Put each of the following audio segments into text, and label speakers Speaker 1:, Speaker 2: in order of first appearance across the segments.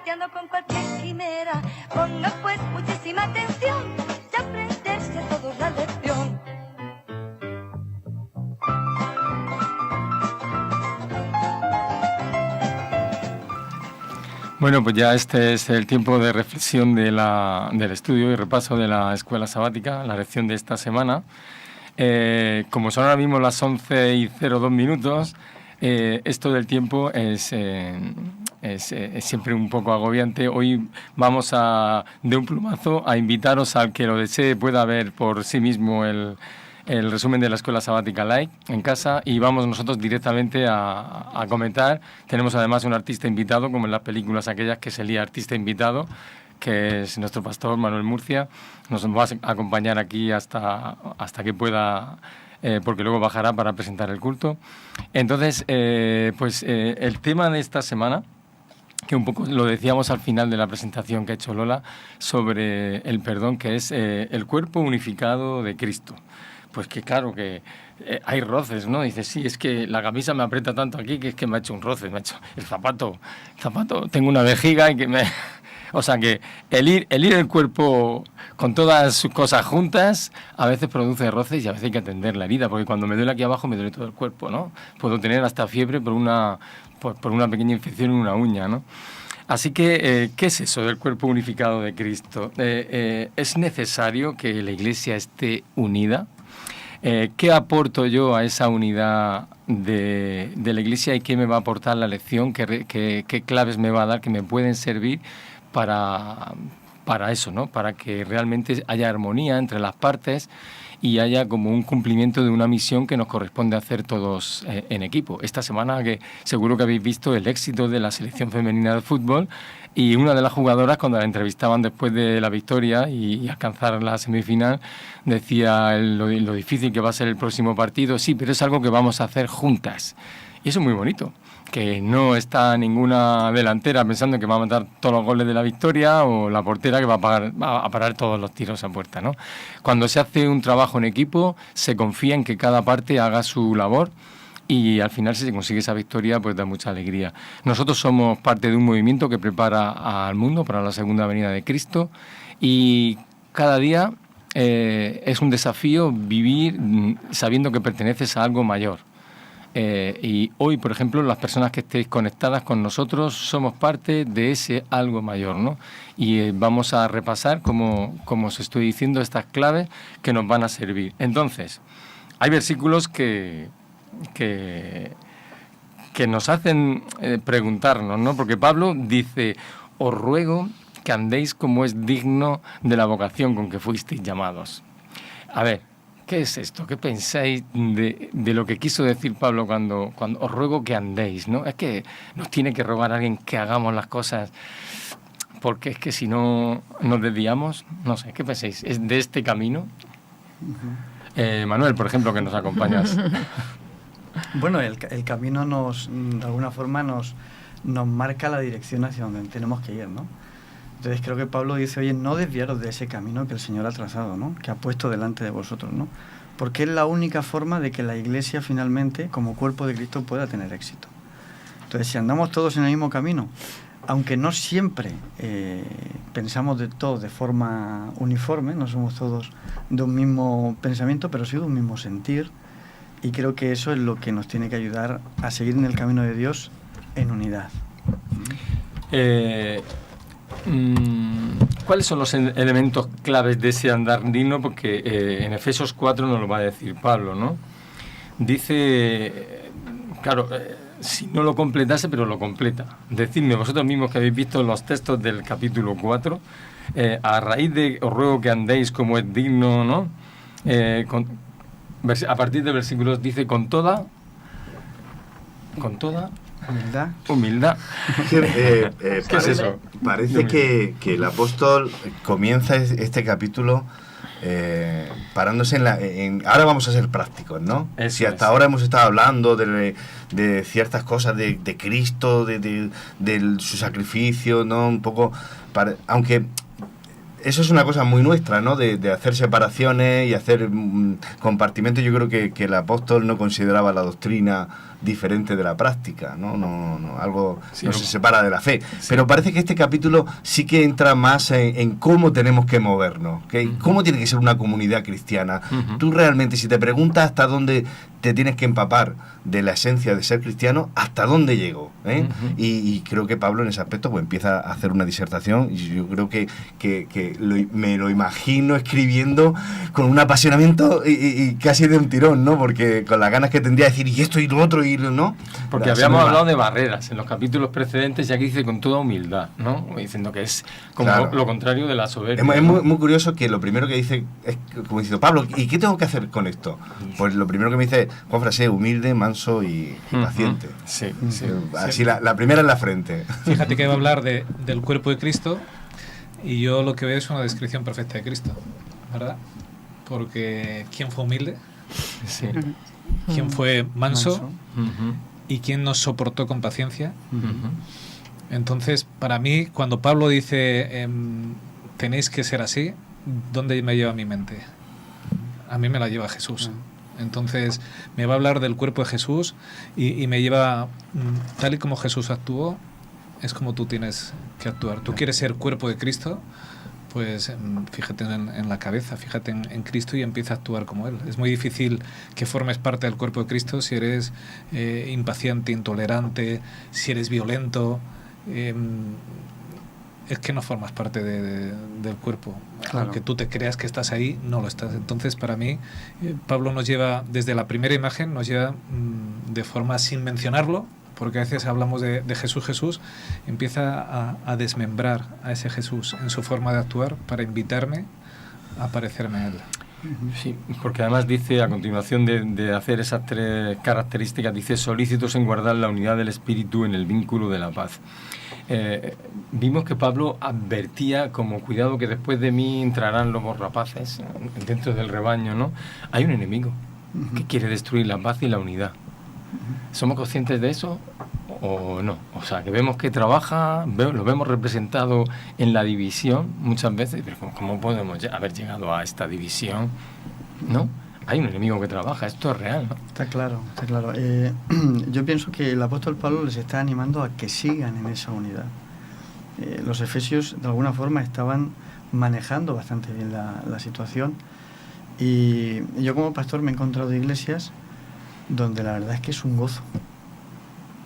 Speaker 1: coqueteando con cualquier quimera. Ponga pues muchísima atención y aprenderse a todos la lección.
Speaker 2: Bueno, pues ya este es el tiempo de reflexión del estudio y repaso de la escuela sabática, la lección de esta semana. Como son ahora mismo las 11:02, esto del tiempo es siempre un poco agobiante. Hoy vamos de un plumazo a invitaros al que lo desee pueda ver por sí mismo el resumen de la Escuela Sabática Live en casa y vamos nosotros directamente a comentar. Tenemos además un artista invitado, como en las películas aquellas que se lía artista invitado, que es nuestro pastor Manuel Murcia. Nos va a acompañar aquí hasta que pueda, porque luego bajará para presentar el culto. Entonces, el tema de esta semana, que un poco lo decíamos al final de la presentación que ha hecho Lola, sobre el perdón, que es el cuerpo unificado de Cristo. Pues que claro que hay roces, ¿no? Dices, sí, es que la camisa me aprieta tanto aquí que es que me ha hecho un roce, me ha hecho el zapato, tengo una vejiga y que me... O sea que el ir el cuerpo con todas sus cosas juntas a veces produce roces y a veces hay que atender la herida, porque cuando me duele aquí abajo me duele todo el cuerpo, ¿no? Puedo tener hasta fiebre por una pequeña infección en una uña, ¿no? Así que, ¿qué es eso del cuerpo unificado de Cristo? ¿Es necesario que la Iglesia esté unida? ¿Qué aporto yo a esa unidad de la Iglesia y qué me va a aportar la lección? ¿Qué claves me va a dar que me pueden servir para eso, ¿no? Para que realmente haya armonía entre las partes y haya como un cumplimiento de una misión que nos corresponde hacer todos en equipo. Esta semana, que seguro que habéis visto el éxito de la selección femenina de fútbol, y una de las jugadoras, cuando la entrevistaban después de la victoria y alcanzar la semifinal, decía lo difícil que va a ser el próximo partido. Sí, pero es algo que vamos a hacer juntas. Y eso es muy bonito, que no está ninguna delantera pensando que va a matar todos los goles de la victoria o la portera que va a parar todos los tiros a puerta, ¿no? Cuando se hace un trabajo en equipo, se confía en que cada parte haga su labor y al final, si se consigue esa victoria, pues da mucha alegría. Nosotros somos parte de un movimiento que prepara al mundo para la segunda venida de Cristo y cada día es un desafío vivir sabiendo que perteneces a algo mayor. Y hoy, por ejemplo, las personas que estéis conectadas con nosotros somos parte de ese algo mayor, ¿no? Y vamos a repasar, como os estoy diciendo, estas claves que nos van a servir. Entonces, hay versículos que nos hacen preguntarnos, ¿no? Porque Pablo dice, os ruego que andéis como es digno de la vocación con que fuisteis llamados. A ver, ¿qué es esto? ¿Qué pensáis de lo que quiso decir Pablo cuando os ruego que andéis, ¿no? Es que nos tiene que rogar a alguien que hagamos las cosas, porque es que si no nos desviamos, no sé, ¿qué pensáis? ¿Es de este camino? Manuel, por ejemplo, que nos acompañas.
Speaker 3: Bueno, el camino de alguna forma nos marca la dirección hacia donde tenemos que ir, ¿no? Entonces creo que Pablo dice, oye, no desviaros de ese camino que el Señor ha trazado, ¿no? Que ha puesto delante de vosotros, ¿no? Porque es la única forma de que la Iglesia finalmente, como cuerpo de Cristo, pueda tener éxito. Entonces, si andamos todos en el mismo camino, aunque no siempre pensamos de todos de forma uniforme, no somos todos de un mismo pensamiento, pero sí de un mismo sentir, y creo que eso es lo que nos tiene que ayudar a seguir en el camino de Dios en unidad.
Speaker 2: ¿Cuáles son los elementos claves de ese andar digno? Porque en Efesios 4 nos lo va a decir Pablo, ¿no? Dice, claro, si no lo completase, pero lo completa. Decidme vosotros mismos que habéis visto los textos del capítulo 4, a raíz de os ruego que andéis como es digno, ¿no? A partir del versículo dice con toda humildad.
Speaker 4: ¿Qué
Speaker 2: es eso?
Speaker 4: Parece que el apóstol comienza este capítulo parándose ahora vamos a ser prácticos, ¿no?
Speaker 2: Eso
Speaker 4: si hasta ahora hemos estado hablando de ciertas cosas de Cristo, de su sacrificio, ¿no? Un poco, aunque eso es una cosa muy nuestra, ¿no? De hacer separaciones y hacer compartimentos. Yo creo que el apóstol no consideraba la doctrina diferente de la práctica, ¿no? Algo
Speaker 2: Sí,
Speaker 4: no
Speaker 2: no.
Speaker 4: se separa de la fe.
Speaker 2: Sí.
Speaker 4: Pero parece que este capítulo sí que entra más en cómo tenemos que movernos, cómo tiene que ser una comunidad cristiana.
Speaker 2: Ujú.
Speaker 4: Tú realmente, si te preguntas hasta dónde te tienes que empapar de la esencia de ser cristiano, ¿hasta dónde llego?
Speaker 2: Ujú.
Speaker 4: Y creo que Pablo en ese aspecto pues empieza a hacer una disertación, y yo creo que me lo imagino escribiendo con un apasionamiento y casi de un tirón, ¿no? Porque con las ganas que tendría de decir, y esto y lo otro, y no.
Speaker 2: Porque
Speaker 4: Así
Speaker 2: habíamos
Speaker 4: me va.
Speaker 2: hablado de barreras en los capítulos precedentes, y aquí dice con toda humildad, ¿no? Diciendo que es como
Speaker 4: Claro.
Speaker 2: lo contrario de la soberbia.
Speaker 4: Es
Speaker 2: ¿no?
Speaker 4: muy curioso que lo primero que dice es como diciendo, Pablo, ¿y qué tengo que hacer con esto? Pues lo primero que me dice, Juanfran, sé humilde, manso y
Speaker 2: Ujú.
Speaker 4: paciente.
Speaker 2: Sí, sí.
Speaker 4: Así la primera en la frente.
Speaker 5: Fíjate que va a hablar del cuerpo de Cristo, y yo lo que veo es una descripción perfecta de Cristo, ¿verdad? Porque ¿quién fue humilde?
Speaker 2: Sí.
Speaker 5: ¿Quién fue manso?
Speaker 2: Ujú.
Speaker 5: ¿Y quién nos soportó con paciencia?
Speaker 2: Ujú.
Speaker 5: Entonces, para mí, cuando Pablo dice tenéis que ser así, ¿dónde me lleva mi mente? A mí me la lleva Jesús. Entonces, me va a hablar del cuerpo de Jesús y me lleva, tal y como Jesús actuó, es como tú tienes que actuar. Tú quieres ser cuerpo de Cristo, pues fíjate en la cabeza, fíjate en Cristo y empieza a actuar como Él. Es muy difícil que formes parte del cuerpo de Cristo si eres impaciente, intolerante, si eres violento. Es que no formas parte del cuerpo.
Speaker 3: Claro.
Speaker 5: Aunque tú te creas que estás ahí, no lo estás. Entonces, para mí, Pablo nos lleva, desde la primera imagen, nos lleva de forma sin mencionarlo, porque a veces hablamos de Jesús, empieza a desmembrar a ese Jesús en su forma de actuar para invitarme a parecerme a Él.
Speaker 2: Sí, porque además dice, a continuación de hacer esas tres características, dice solícitos en guardar la unidad del espíritu en el vínculo de la paz. Vimos que Pablo advertía como cuidado que después de mí entrarán lobos rapaces dentro del rebaño, ¿no? Hay un enemigo que quiere destruir la paz y la unidad. ¿Somos conscientes de eso o no? O sea, que vemos que trabaja, lo vemos representado en la división muchas veces, pero ¿cómo podemos haber llegado a esta división? ¿No? Hay un enemigo que trabaja, esto es real, ¿no?
Speaker 3: Está claro, está claro. Yo pienso que el apóstol Pablo les está animando a que sigan en esa unidad. Los efesios, de alguna forma, estaban manejando bastante bien la situación. Y yo como pastor me he encontrado iglesias donde la verdad es que es un gozo.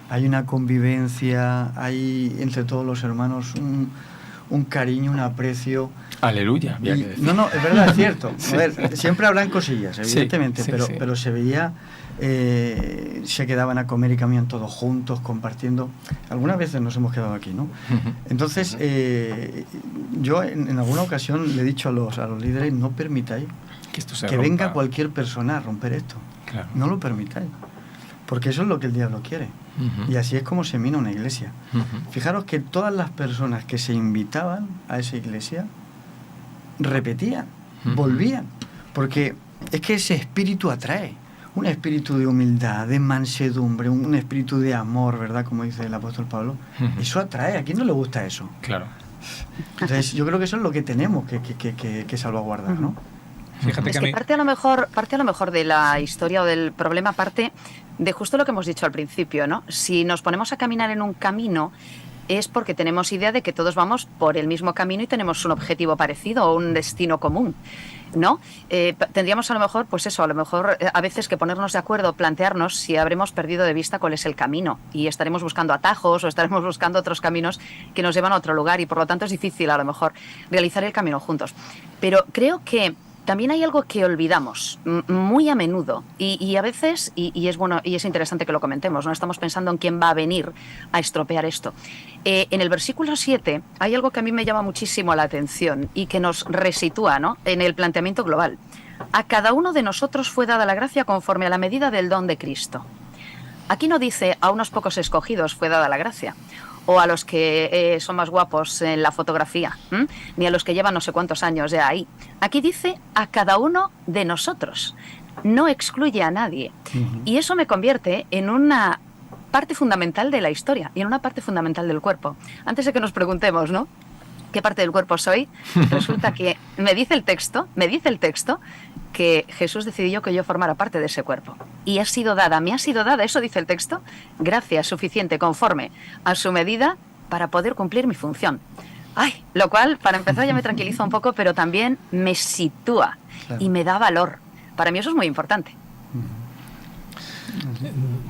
Speaker 3: Hay una convivencia, hay entre todos los hermanos un cariño, un aprecio.
Speaker 2: Aleluya, había que decir.
Speaker 3: No, es verdad, es cierto.
Speaker 2: Sí.
Speaker 3: A ver, siempre habrán cosillas, evidentemente,
Speaker 2: Sí, sí.
Speaker 3: pero se veía, se quedaban a comer y comían todos juntos, compartiendo. Algunas veces nos hemos quedado aquí, ¿no? Entonces, yo en alguna ocasión le he dicho a los líderes, no permitáis
Speaker 2: Que esto se
Speaker 3: que
Speaker 2: rompa.
Speaker 3: venga cualquier persona a romper esto.
Speaker 2: Claro.
Speaker 3: No lo permitáis. Porque eso es lo que el diablo quiere.
Speaker 2: Ujú.
Speaker 3: Y así es como se mina una iglesia.
Speaker 2: Ujú.
Speaker 3: Fijaros que todas las personas que se invitaban a esa iglesia repetían,
Speaker 2: Ujú.
Speaker 3: volvían. Porque es que ese espíritu atrae. Un espíritu de humildad, de mansedumbre, un espíritu de amor, ¿verdad? Como dice el apóstol Pablo.
Speaker 2: Ujú.
Speaker 3: Eso atrae. ¿A quién no le gusta eso?
Speaker 2: Claro.
Speaker 3: Entonces, yo creo que eso es lo que tenemos que salvaguardar, ¿no?
Speaker 5: Fíjate
Speaker 6: Es
Speaker 5: que a
Speaker 6: que
Speaker 5: mí...
Speaker 6: parte a lo mejor de la historia o del problema, parte de justo lo que hemos dicho al principio, ¿no? Si nos ponemos a caminar en un camino es porque tenemos idea de que todos vamos por el mismo camino y tenemos un objetivo parecido o un destino común, ¿no? Tendríamos a lo mejor, pues eso, a veces que ponernos de acuerdo, plantearnos si habremos perdido de vista cuál es el camino y estaremos buscando atajos o estaremos buscando otros caminos que nos llevan a otro lugar y por lo tanto es difícil a lo mejor realizar el camino juntos. Pero creo que también hay algo que olvidamos muy a menudo y a veces, y es bueno y es interesante que lo comentemos, no estamos pensando en quién va a venir a estropear esto. En el versículo 7 hay algo que a mí me llama muchísimo la atención y que nos resitúa, ¿no?, en el planteamiento global. A cada uno de nosotros fue dada la gracia conforme a la medida del don de Cristo. Aquí no dice a unos pocos escogidos fue dada la gracia, o a los que son más guapos en la fotografía, ni a los que llevan no sé cuántos años ya ahí. Aquí dice a cada uno de nosotros, no excluye a nadie. Y eso me convierte en una parte fundamental de la historia y en una parte fundamental del cuerpo. Antes de que nos preguntemos, ¿no?, ¿qué parte del cuerpo soy? Resulta que me dice el texto que Jesús decidió que yo formara parte de ese cuerpo. y ha sido dada, me ha sido dada, eso dice el texto, gracia suficiente conforme a su medida para poder cumplir mi función. Ay, lo cual, para empezar, ya me tranquiliza un poco, pero también me sitúa y me da valor. Para mí eso es muy importante.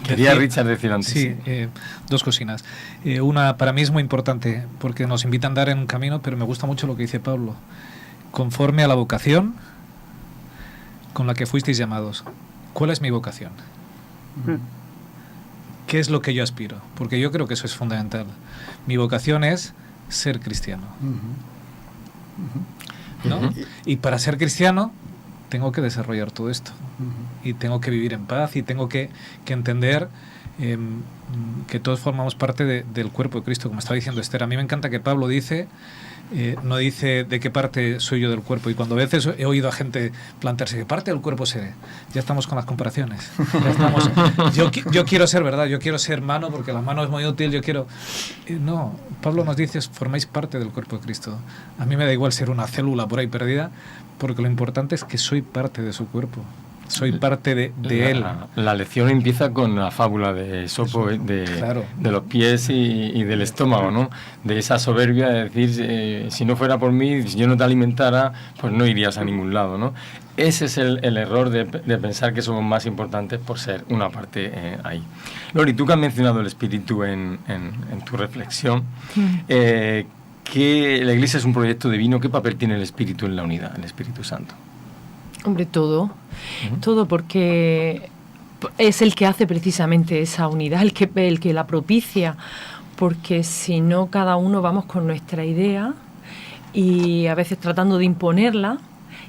Speaker 2: Quería Richard decir antes.
Speaker 5: Sí, dos cocinas. Una, para mí es muy importante, porque nos invitan a andar en un camino, pero me gusta mucho lo que dice Pablo. Conforme a la vocación con la que fuisteis llamados. ¿Cuál es mi vocación? ¿Qué es lo que yo aspiro? Porque yo creo que eso es fundamental. Mi vocación es ser cristiano. ¿No? Y para ser cristiano tengo que desarrollar todo esto. Y tengo que vivir en paz y tengo que entender que todos formamos parte del cuerpo de Cristo, como estaba diciendo Esther. A mí me encanta que Pablo dice, no dice de qué parte soy yo del cuerpo. Y cuando a veces he oído a gente plantearse qué parte del cuerpo seré, ya estamos con las comparaciones. Ya estamos, yo quiero ser, ¿verdad? Yo quiero ser mano porque la mano es muy útil, yo quiero... No, Pablo nos dice, formáis parte del cuerpo de Cristo. A mí me da igual ser una célula por ahí perdida, porque lo importante es que soy parte de su cuerpo. Soy parte de él.
Speaker 2: La lección empieza con la fábula de Esopo,
Speaker 5: claro,
Speaker 2: de los pies y del estómago, ¿no? De esa soberbia de decir, si no fuera por mí, si yo no te alimentara, pues no irías a ningún lado, ¿no? Ese es el error de pensar que somos más importantes por ser una parte ahí. Lori, tú que has mencionado el espíritu en tu reflexión, que la Iglesia es un proyecto divino, ¿qué papel tiene el espíritu en la unidad, el Espíritu Santo?
Speaker 7: Hombre, todo, porque es el que hace precisamente esa unidad, el que la propicia, porque si no cada uno vamos con nuestra idea y a veces tratando de imponerla,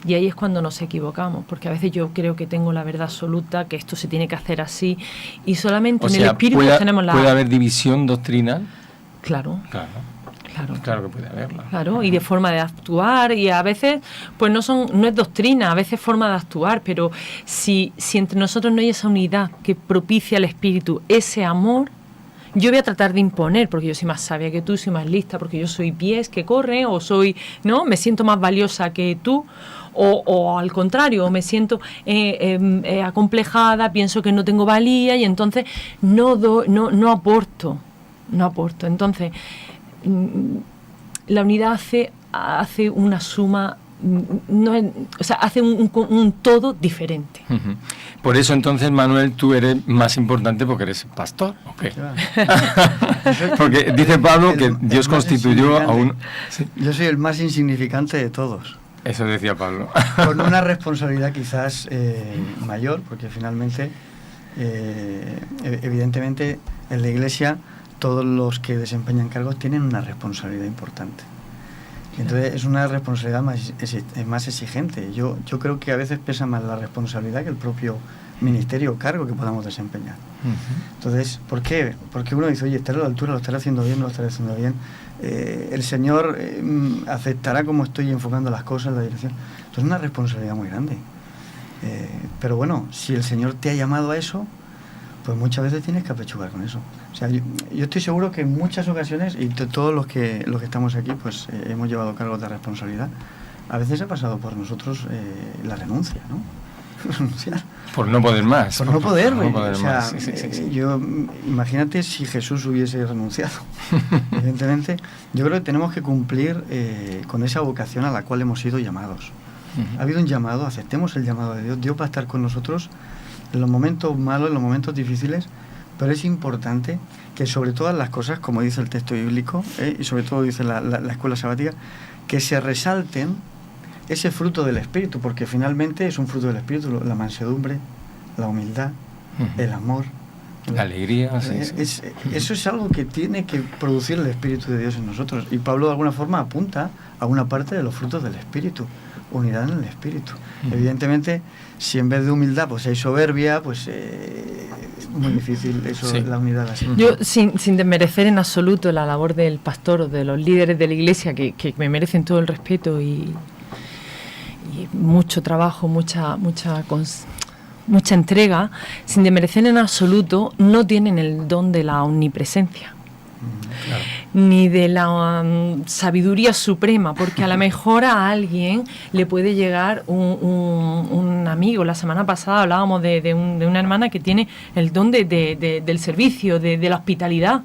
Speaker 7: y ahí es cuando nos equivocamos, porque a veces yo creo que tengo la verdad absoluta, que esto se tiene que hacer así, y solamente en el espíritu tenemos la...
Speaker 2: ¿Puede haber división doctrinal?
Speaker 7: Claro.
Speaker 2: Claro que puede haberla.
Speaker 7: Claro, y de forma de actuar, y a veces pues no es doctrina, a veces forma de actuar, pero si entre nosotros no hay esa unidad que propicia al espíritu, ese amor, yo voy a tratar de imponer, porque yo soy más sabia que tú, soy más lista, porque yo soy pies que corren, o soy, ¿no? Me siento más valiosa que tú, o al contrario, me siento acomplejada, pienso que no tengo valía, y entonces no aporto. Entonces, la unidad hace una suma, hace un todo diferente.
Speaker 2: Uh-huh. Por eso entonces, Manuel, tú eres más importante porque eres pastor, ¿o qué? Claro. Porque dice Pablo que Dios constituyó a un...
Speaker 3: ¿Sí? Yo soy el más insignificante de todos.
Speaker 2: Eso decía Pablo.
Speaker 3: Con una responsabilidad quizás mayor, porque finalmente, evidentemente, en la Iglesia todos los que desempeñan cargos tienen una responsabilidad importante. Entonces es una responsabilidad más exigente. Yo creo que a veces pesa más la responsabilidad que el propio ministerio o cargo que podamos desempeñar. Uh-huh. Entonces, ¿por qué? Porque uno dice, oye, estaré a la altura, lo estaré haciendo bien, no lo estaré haciendo bien. El Señor aceptará cómo estoy enfocando las cosas, la dirección. Entonces es una responsabilidad muy grande. Pero bueno, si el Señor te ha llamado a eso, pues muchas veces tienes que apechugar con eso. O sea, yo estoy seguro que en muchas ocasiones, y todos los que estamos aquí, pues hemos llevado cargos de responsabilidad, a veces ha pasado por nosotros la renuncia, ¿no? Renunciar.
Speaker 2: Por no poder más.
Speaker 3: Por no poder, güey. O sea,
Speaker 2: sí.
Speaker 3: Yo, imagínate si Jesús hubiese renunciado. Evidentemente, yo creo que tenemos que cumplir con esa vocación a la cual hemos sido llamados. Uh-huh. Ha habido un llamado, aceptemos el llamado de Dios. Dios va a estar con nosotros en los momentos malos, en los momentos difíciles, pero es importante que sobre todas las cosas, como dice el texto bíblico, y sobre todo dice la escuela sabática, que se resalten ese fruto del Espíritu, porque finalmente es un fruto del Espíritu, la mansedumbre, la humildad, uh-huh, el amor,
Speaker 2: la alegría.
Speaker 3: Eso es algo que tiene que producir el Espíritu de Dios en nosotros, y Pablo de alguna forma apunta a una parte de los frutos del Espíritu, unidad en el Espíritu. Uh-huh. Evidentemente, si en vez de humildad pues hay soberbia, pues es muy difícil eso, sí, la unidad así.
Speaker 7: Yo, sin desmerecer en absoluto la labor del pastor o de los líderes de la Iglesia, que me merecen todo el respeto y mucho trabajo, mucha entrega, sin desmerecer en absoluto, no tienen el don de la omnipresencia.
Speaker 2: Claro.
Speaker 7: ni de la sabiduría suprema, porque a lo mejor a alguien le puede llegar un amigo. La semana pasada hablábamos de una hermana que tiene el don del servicio, de la hospitalidad.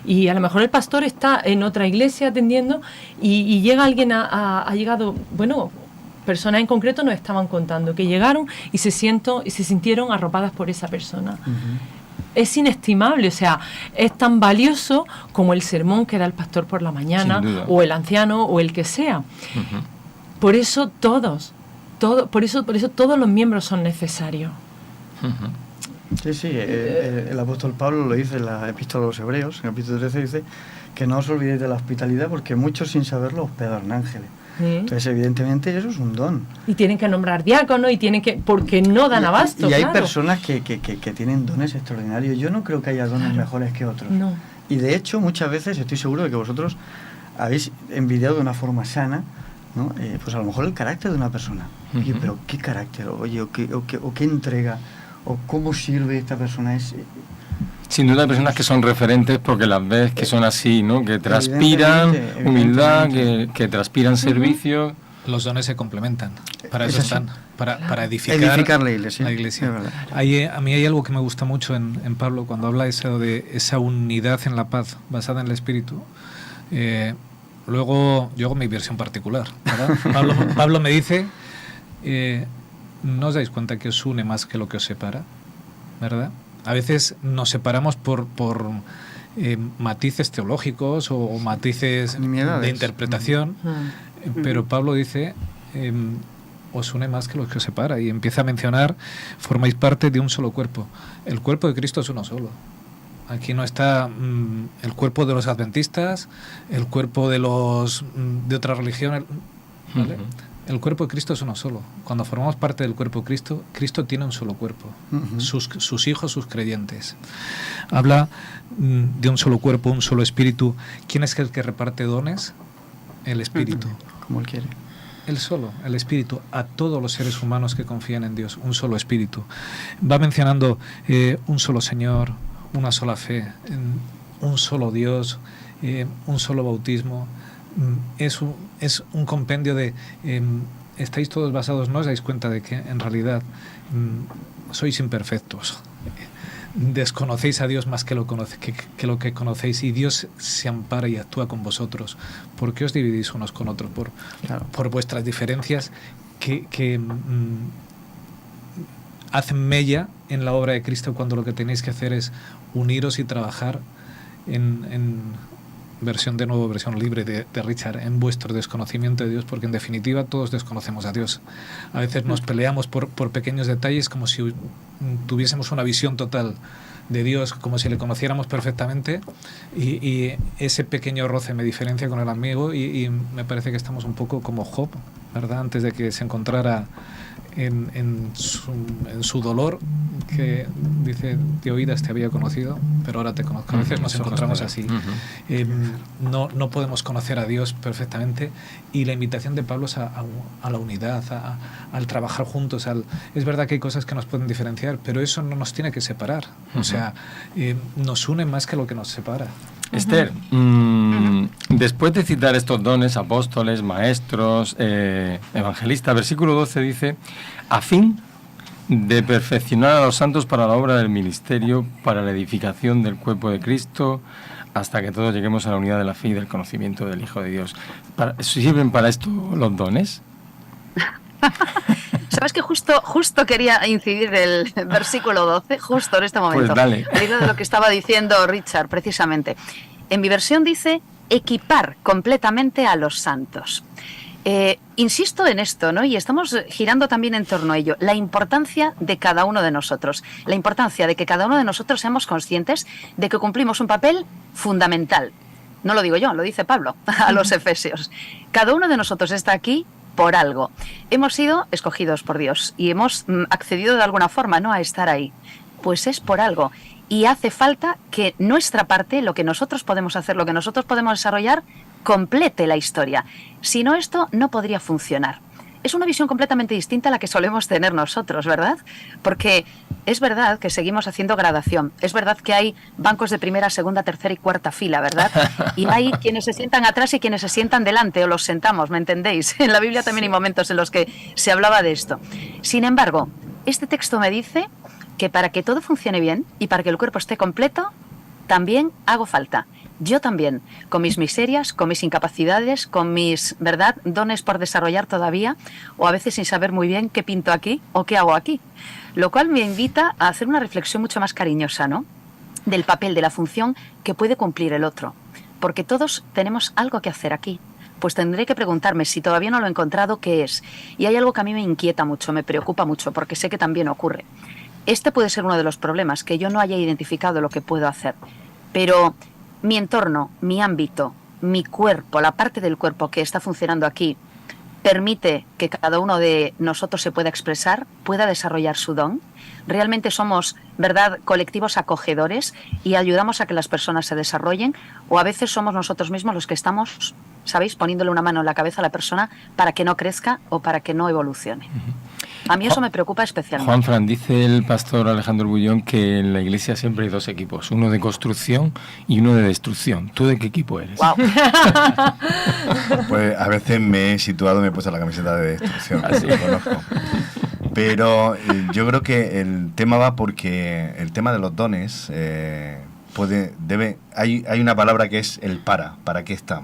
Speaker 7: Y a lo mejor el pastor está en otra iglesia atendiendo y llega alguien, ha llegado, bueno, personas en concreto nos estaban contando que llegaron y se sintieron arropadas por esa persona. Es inestimable, o sea, es tan valioso como el sermón que da el pastor por la mañana, o el anciano, o el que sea. Por eso por eso todos los miembros son necesarios.
Speaker 3: Sí, el apóstol Pablo lo dice en la epístola a los Hebreos, en el capítulo 13 dice que no os olvidéis de la hospitalidad porque muchos sin saberlo hospedan ángeles. Entonces, evidentemente, eso es un don.
Speaker 7: Y tienen que nombrar diáconos porque no dan abasto.
Speaker 3: Y hay personas que tienen dones extraordinarios. Yo no creo que haya dones mejores que otros.
Speaker 7: No.
Speaker 3: Y de hecho, muchas veces estoy seguro de que vosotros habéis envidiado de una forma sana, ¿no? Pues a lo mejor el carácter de una persona. Oye, pero ¿qué carácter? Oye, o qué entrega, o cómo sirve esta persona.
Speaker 2: Sin duda hay personas que son referentes porque las ves que son así, ¿no? Que transpiran humildad, que transpiran servicio.
Speaker 5: Los dones se complementan. Para eso están, para edificar
Speaker 3: la iglesia.
Speaker 5: A mí hay algo que me gusta mucho en Pablo cuando habla de esa unidad en la paz basada en el Espíritu. Luego yo hago mi versión particular, ¿verdad? Pablo me dice, ¿no os dais cuenta que os une más que lo que os separa? ¿Verdad? A veces nos separamos por matices teológicos o matices de interpretación, pero Pablo dice, os une más que lo que os separa, y empieza a mencionar, formáis parte de un solo cuerpo. El cuerpo de Cristo es uno solo. Aquí no está el cuerpo de los adventistas, el cuerpo de otras religiones, ¿vale? El cuerpo de Cristo es uno solo. Cuando formamos parte del cuerpo de Cristo, Cristo tiene un solo cuerpo. Sus hijos, sus creyentes. Habla de un solo cuerpo, un solo espíritu. ¿Quién es el que reparte dones? El Espíritu.
Speaker 3: Como Él quiere.
Speaker 5: Él solo, el Espíritu, a todos los seres humanos que confían en Dios, un solo Espíritu. Va mencionando un solo Señor, una sola fe, un solo Dios, un solo bautismo. Es un compendio de estáis todos basados, no os dais cuenta de que en realidad sois imperfectos, desconocéis a Dios más que lo que conocéis, y Dios se ampara y actúa con vosotros. ¿Por qué os dividís unos con otros? Por vuestras diferencias que hacen mella en la obra de Cristo, cuando lo que tenéis que hacer es uniros y trabajar en versión libre de Richard, en vuestro desconocimiento de Dios, porque en definitiva todos desconocemos a Dios. A veces nos peleamos por pequeños detalles, como si tuviésemos una visión total de Dios, como si le conociéramos perfectamente, y ese pequeño roce me diferencia con el amigo, y me parece que estamos un poco como Job, ¿verdad? Antes de que se encontrara en su dolor, que dice, de oídas te había conocido, pero ahora te conozco. A veces nos encontramos así. No podemos conocer a Dios perfectamente, y la invitación de Pablo es a la unidad, al trabajar juntos. Es verdad que hay cosas que nos pueden diferenciar, pero eso no nos tiene que separar. O sea, nos une más que lo que nos separa.
Speaker 2: Esther, después de citar estos dones, apóstoles, maestros, evangelistas, versículo 12 dice, a fin de perfeccionar a los santos para la obra del ministerio, para la edificación del cuerpo de Cristo, hasta que todos lleguemos a la unidad de la fe y del conocimiento del Hijo de Dios. ¿Sirven para esto los dones?
Speaker 6: ¿Sabes que justo quería incidir el versículo 12, justo en este momento?
Speaker 2: Pues dale.
Speaker 6: Al hilo de lo que estaba diciendo Richard, precisamente. En mi versión dice, equipar completamente a los santos. Insisto en esto, ¿no? Y estamos girando también en torno a ello. La importancia de cada uno de nosotros. La importancia de que cada uno de nosotros seamos conscientes de que cumplimos un papel fundamental. No lo digo yo, lo dice Pablo a los Efesios. Cada uno de nosotros está aquí por algo. Hemos sido escogidos por Dios y hemos accedido de alguna forma, ¿no?, a estar ahí. Pues es por algo. Y hace falta que nuestra parte, lo que nosotros podemos hacer, lo que nosotros podemos desarrollar, complete la historia. Si no, esto no podría funcionar. es una visión completamente distinta a la que solemos tener nosotros, ¿verdad? Porque es verdad que seguimos haciendo gradación, es verdad que hay bancos de primera, segunda, tercera y cuarta fila, ¿verdad? Y hay quienes se sientan atrás y quienes se sientan delante, o los sentamos, ¿me entendéis? En la Biblia también hay momentos en los que se hablaba de esto. Sin embargo, este texto me dice que para que todo funcione bien y para que el cuerpo esté completo, también hago falta. Yo también, con mis miserias, con mis incapacidades, con mis, ¿verdad?, dones por desarrollar todavía, o a veces sin saber muy bien qué pinto aquí o qué hago aquí. Lo cual me invita a hacer una reflexión mucho más cariñosa, ¿no?, del papel, de la función que puede cumplir el otro. Porque todos tenemos algo que hacer aquí. Pues tendré que preguntarme, si todavía no lo he encontrado, qué es. Y hay algo que a mí me inquieta mucho, me preocupa mucho, porque sé que también ocurre. Este puede ser uno de los problemas, que yo no haya identificado lo que puedo hacer. Pero mi entorno, mi ámbito, mi cuerpo, la parte del cuerpo que está funcionando aquí, permite que cada uno de nosotros se pueda expresar, pueda desarrollar su don. Realmente somos, ¿verdad?, colectivos acogedores y ayudamos a que las personas se desarrollen, o a veces somos nosotros mismos los que estamos, ¿sabéis?, poniéndole una mano en la cabeza a la persona para que no crezca o para que no evolucione. A mí eso me preocupa especialmente.
Speaker 2: Juanfran, dice el pastor Alejandro Bullón que en la iglesia siempre hay dos equipos, uno de construcción y uno de destrucción. ¿Tú de qué equipo eres?
Speaker 6: Wow.
Speaker 4: Pues a veces me he situado, me he puesto la camiseta de destrucción,
Speaker 2: Así.
Speaker 4: lo conozco. Pero yo creo que el tema va porque el tema de los dones hay una palabra que es el ¿para qué está?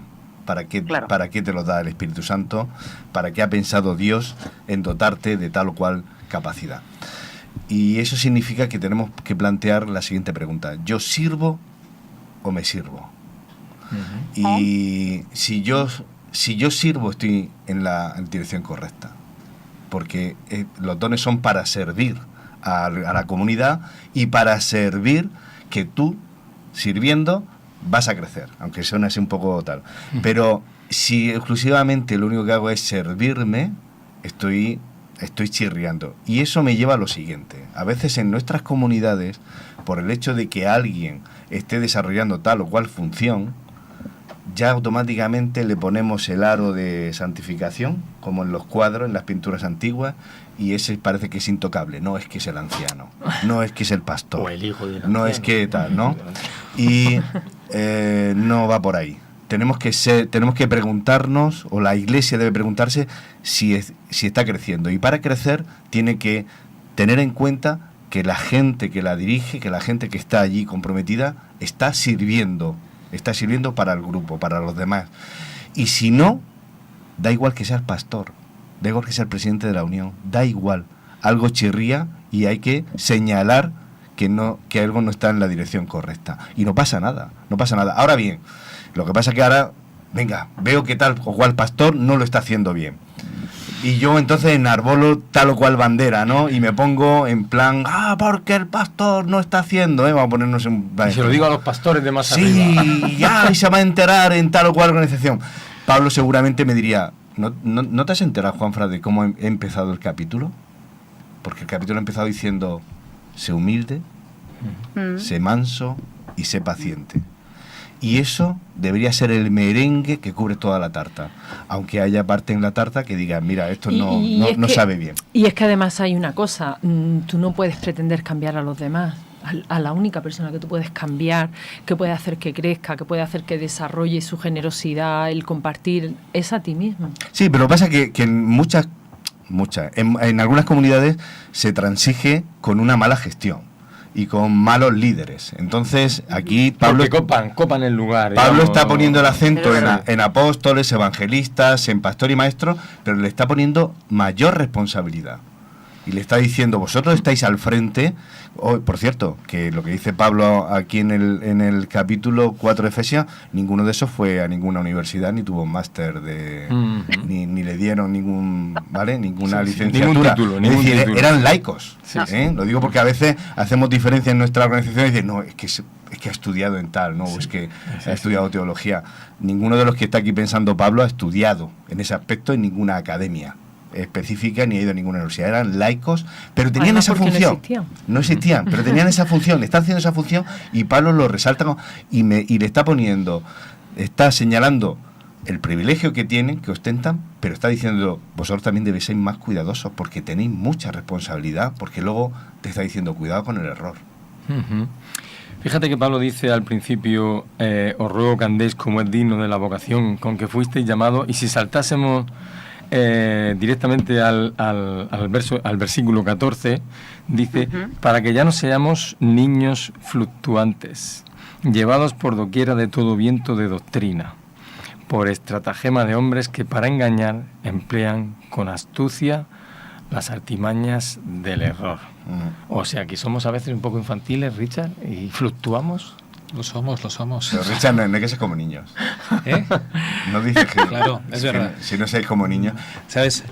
Speaker 6: Claro.
Speaker 4: ¿Para qué te lo da el Espíritu Santo? ¿Para qué ha pensado Dios en dotarte de tal o cual capacidad? Y eso significa que tenemos que plantear la siguiente pregunta: ¿yo sirvo o me sirvo? Y si yo sirvo, estoy en la dirección correcta, porque los dones son para servir a la comunidad y para servir, que tú, sirviendo, vas a crecer, aunque suene así un poco tal. Pero si exclusivamente lo único que hago es servirme, estoy chirriando. Y eso me lleva a lo siguiente: a veces en nuestras comunidades, por el hecho de que alguien esté desarrollando tal o cual función, ya automáticamente le ponemos el aro de santificación, como en los cuadros, en las pinturas antiguas, y ese parece que es intocable. No es que es el anciano, no es que es el pastor,
Speaker 2: O el hijo del
Speaker 4: no
Speaker 2: anciano.
Speaker 4: es que tal, ¿no? Y no va por ahí. Tenemos que preguntarnos, o la iglesia debe preguntarse si está creciendo. Y para crecer tiene que tener en cuenta que la gente que la dirige, que la gente que está allí comprometida, está sirviendo para el grupo, para los demás. Y si no, da igual que seas pastor, da igual que seas presidente de la unión, da igual, algo chirría y hay que señalar que algo no está en la dirección correcta. Y no pasa nada. Ahora bien, lo que pasa es que ahora, venga, veo que tal o cual pastor no lo está haciendo bien. Y yo entonces enarbolo tal o cual bandera, ¿no? Y me pongo en plan, porque el pastor no está haciendo, vamos a ponernos en...
Speaker 2: Y se lo digo a los pastores de más arriba.
Speaker 4: Sí, ya, y se va a enterar en tal o cual organización. Pablo seguramente me diría, ¿no te has enterado, Juanfran, de cómo he empezado el capítulo? Porque el capítulo ha empezado diciendo: sé humilde, sé manso y sé paciente. Y eso debería ser el merengue que cubre toda la tarta. Aunque haya parte en la tarta que diga, mira, esto no sabe bien.
Speaker 7: Y es que además hay una cosa, tú no puedes pretender cambiar a los demás. A la única persona que tú puedes cambiar, que puede hacer que crezca, que puede hacer que desarrolle su generosidad, el compartir, es a ti mismo.
Speaker 4: Sí, pero lo que pasa es que en algunas comunidades se transige con una mala gestión y con malos líderes. Entonces, aquí Pablo...
Speaker 2: Porque copan el lugar.
Speaker 4: Pablo
Speaker 2: digamos,
Speaker 4: está poniendo el acento
Speaker 6: Sí.
Speaker 4: en apóstoles, evangelistas, en pastor y maestro, pero le está poniendo mayor responsabilidad. Y le está diciendo, vosotros estáis al frente. Por cierto, que lo que dice Pablo aquí en el capítulo 4 de Efesios, ninguno de esos fue a ninguna universidad, ni tuvo un máster ni le dieron ninguna licenciatura.
Speaker 2: Ningún
Speaker 4: es decir,
Speaker 2: título.
Speaker 4: eran laicos.
Speaker 2: Sí,
Speaker 4: Lo digo porque a veces hacemos diferencia en nuestra organización y dicen, no, es que ha estudiado en tal, no, es que ha estudiado teología. Ninguno de los que está aquí pensando Pablo ha estudiado en ese aspecto en ninguna academia específica ni ha ido a ninguna universidad. Eran laicos, pero tenían
Speaker 7: Además,
Speaker 4: esa
Speaker 7: porque
Speaker 4: función. No existían, pero tenían esa función, están haciendo esa función, y Pablo lo resalta y le está señalando el privilegio que tienen, que ostentan, pero está diciendo, vosotros también debéis ser más cuidadosos porque tenéis mucha responsabilidad, porque luego te está diciendo, cuidado con el error.
Speaker 2: Fíjate que Pablo dice al principio, os ruego que andéis como es digno de la vocación con que fuisteis llamados, y si saltásemos directamente al versículo 14, dice, para que ya no seamos niños fluctuantes, llevados por doquiera de todo viento de doctrina, por estratagema de hombres que para engañar emplean con astucia las artimañas del error. O sea, que somos a veces un poco infantiles, Richard, y fluctuamos.
Speaker 5: Lo somos.
Speaker 4: Pero Richard, no hay que ser como niños.
Speaker 5: ¿Eh?
Speaker 4: No dices que...
Speaker 5: Claro, es verdad.
Speaker 4: Si no seáis como niños...
Speaker 5: ¿Sabes?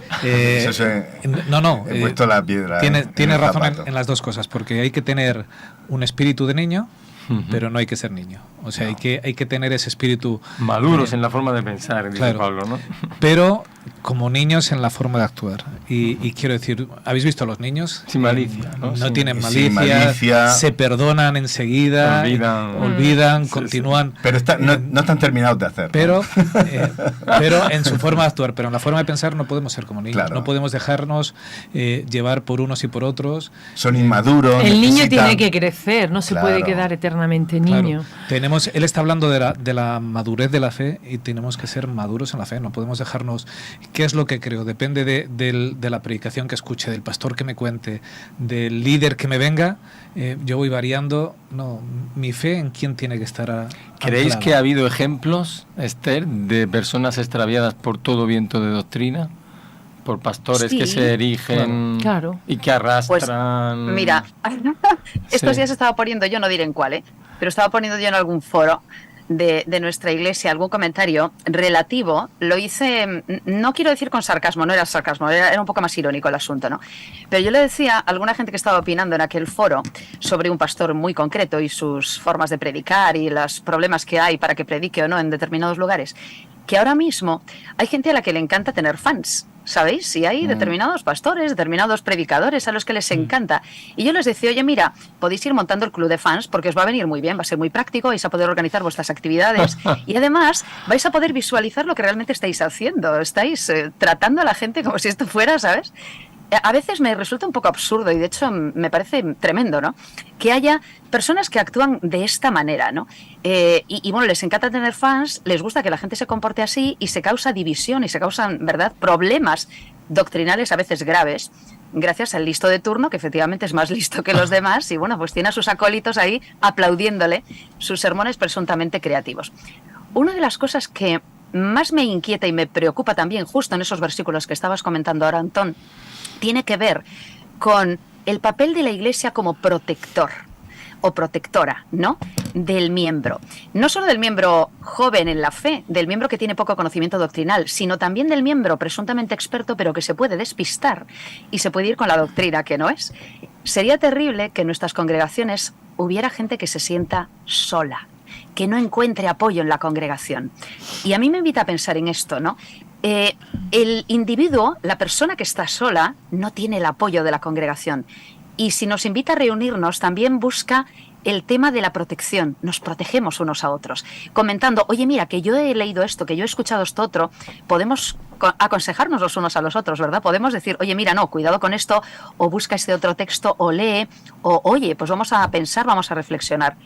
Speaker 4: No. He puesto la piedra.
Speaker 5: Tienes razón en las dos cosas, porque hay que tener un espíritu de niño, pero no hay que ser niño. O sea, hay que tener ese espíritu...
Speaker 2: Maduros en la forma de pensar, dice
Speaker 5: claro,
Speaker 2: Pablo, ¿no?
Speaker 5: Pero como niños en la forma de actuar. Y quiero decir, ¿habéis visto a los niños?
Speaker 2: Sin malicia, ¿no?
Speaker 5: No tienen
Speaker 4: sin
Speaker 5: malicia,
Speaker 4: malicia,
Speaker 5: se perdonan enseguida, olvidan, continúan.
Speaker 4: Pero no están terminados de hacer.
Speaker 5: Pero en su forma de actuar, pero en la forma de pensar no podemos ser como niños. Claro. No podemos dejarnos llevar por unos y por otros.
Speaker 4: Son inmaduros.
Speaker 7: El niño tiene que crecer, no se puede quedar eternamente niño.
Speaker 5: Claro. Él está hablando de la madurez de la fe, y tenemos que ser maduros en la fe. No podemos dejarnos... ¿Qué es lo que creo? Depende de la predicación que escuche, del pastor que me cuente, del líder que me venga. Yo voy variando. No, mi fe en quién tiene que estar.
Speaker 2: ¿Creéis
Speaker 5: anclada?
Speaker 2: que ha habido ejemplos, Esther, de personas extraviadas por todo viento de doctrina? Por pastores que se erigen y que arrastran...
Speaker 6: Pues, mira, estos días estaba poniendo, yo no diré en cuál, pero estaba poniendo yo en algún foro de nuestra iglesia algún comentario relativo, lo hice, no quiero decir con sarcasmo, no era sarcasmo, era un poco más irónico el asunto, ¿no? Pero yo le decía a alguna gente que estaba opinando en aquel foro sobre un pastor muy concreto y sus formas de predicar y los problemas que hay para que predique o no en determinados lugares, que ahora mismo hay gente a la que le encanta tener fans, ¿sabéis? Y hay determinados pastores, determinados predicadores a los que les encanta. Y yo les decía, oye, mira, podéis ir montando el club de fans porque os va a venir muy bien, va a ser muy práctico, vais a poder organizar vuestras actividades y además vais a poder visualizar lo que realmente estáis haciendo. Estáis tratando a la gente como si esto fuera, ¿sabes? A veces me resulta un poco absurdo y de hecho me parece tremendo, ¿no? Que haya personas que actúan de esta manera, ¿no? Y bueno, les encanta tener fans, les gusta que la gente se comporte así y se causa división y se causan, ¿verdad?, problemas doctrinales a veces graves, gracias al listo de turno, que efectivamente es más listo que los demás y bueno, pues tiene a sus acólitos ahí aplaudiéndole sus sermones presuntamente creativos. Una de las cosas que más me inquieta y me preocupa también, justo en esos versículos que estabas comentando ahora, Antón, tiene que ver con el papel de la Iglesia como protector o protectora, ¿no?, del miembro. No solo del miembro joven en la fe, del miembro que tiene poco conocimiento doctrinal, sino también del miembro presuntamente experto, pero que se puede despistar y se puede ir con la doctrina que no es. Sería terrible que en nuestras congregaciones hubiera gente que se sienta sola, que no encuentre apoyo en la congregación. Y a mí me invita a pensar en esto, ¿no? El individuo, la persona que está sola, no tiene el apoyo de la congregación. Y si nos invita a reunirnos, también busca el tema de la protección. Nos protegemos unos a otros, comentando, oye, mira, que yo he leído esto, que yo he escuchado esto otro. Podemos aconsejarnos los unos a los otros, ¿verdad? Podemos decir, oye, mira, no, cuidado con esto, o busca este otro texto, o lee, o oye, pues vamos a pensar, vamos a reflexionar.